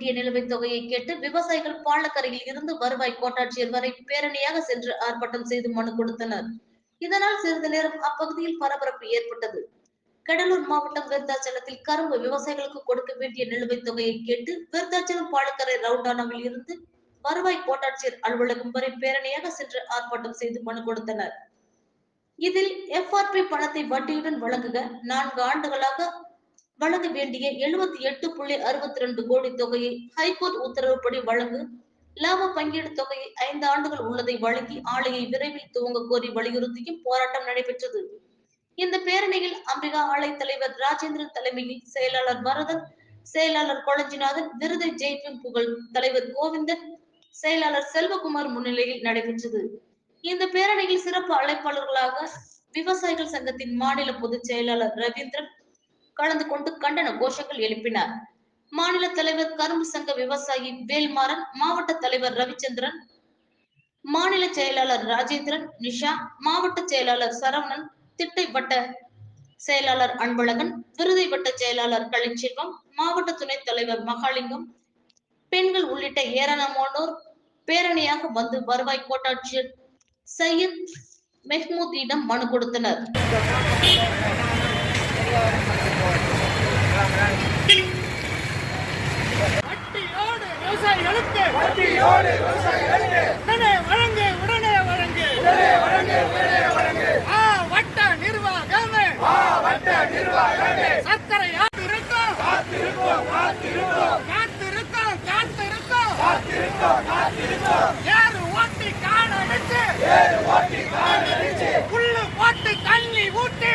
வேண்டிய நிலுவைத் தொகையை கேட்டு விவசாயிகள் பாலக்கரையில் இருந்து வருவாய் கோட்டாட்சியர் வரை பேரணியாக சென்று ஆர்ப்பாட்டம் செய்து மனு கொடுத்தனர். இதனால் சிறிது நேரம் அப்பகுதியில் பரபரப்பு ஏற்பட்டது. கடலூர் மாவட்டம் விருத்தாச்சலத்தில் கரும்பு விவசாயிகளுக்கு கொடுக்க வேண்டிய நிலுவைத் தொகையை கேட்டு விருத்தாச்சலம் பாலக்கரை ரவுண்டானாவில் இருந்து வருவாய் கோட்டாட்சியர் அலுவலகம் வரை பேரணியாக சென்று ஆர்ப்பாட்டம் செய்து மனு கொடுத்தனர். இதில் FRP பணத்தை வட்டியுடன் வழங்குக, 4 ஆண்டுகளாக வழங்க வேண்டிய 78.62 கோடி தொகையை ஹைகோர்ட் உத்தரவுப்படி வழங்கு, லாப பங்கீடு தொகையை 5 ஆண்டுகள் உள்ளதை வழங்கி ஆலையை விரைவில் துவங்க கோரி வலியுறுத்தியும் போராட்டம் நடைபெற்றது. இந்த பேரணியில் அம்பிகா ஆலை தலைவர் ராஜேந்திரன் தலைமையில் செயலாளர் பரதன், செயலாளர் கொளஞ்சிநாதன், விருதை ஜெய்பிம் புகழ் தலைவர் கோவிந்தன், செயலாளர் செல்வகுமார் முன்னிலையில் நடைபெற்றது. இந்த பேரணியில் சிறப்பு அழைப்பாளர்களாக விவசாயிகள் சங்கத்தின் மாநில பொதுச் செயலாளர் ரவீந்திரன் கலந்து கொண்டு கண்டன கோஷங்கள் எழுப்பினார். மாநில தலைவர் கரும்பு சங்க விவசாயி வேல்மாறன், மாவட்ட தலைவர் ரவிச்சந்திரன், மாநில செயலாளர் ராஜேந்திரன், நிஷா, மாவட்ட செயலாளர் சரவணன், திட்டை வட்ட செயலாளர் அன்பழகன், விருதை வட்ட செயலாளர் கலைச்செல்வம், மாவட்ட துணைத் தலைவர் மகாலிங்கம், பெண்கள் உள்ளிட்ட ஏராளமானோர் பேரணியாக வந்து வருவாய் கோட்டாட்சியர் சையத் மெஹ்மூதிடம் மனு கொடுத்தனர். உடனே வழங்கு வட்ட நிர்வாகமே சர்க்கரை ஏறு ஓட்டி காணடிச்சு புல்லு போட்டு தண்ணி ஊட்டி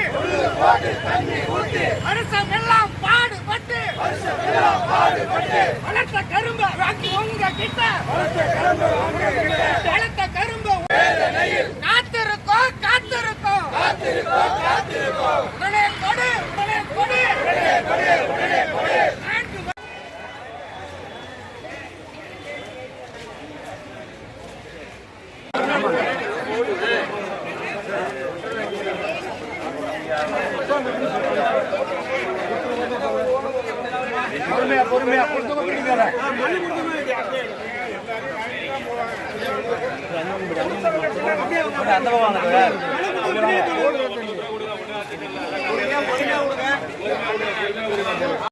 வருஷம் எல்லாம் பாடுபட்டு வளர்த்த கரும்பு வாங்கி உங்க கிட்ட வளர்த்த கரும்பு காத்திருக்கோம் உடனே கொடு பொறுமையா அந்த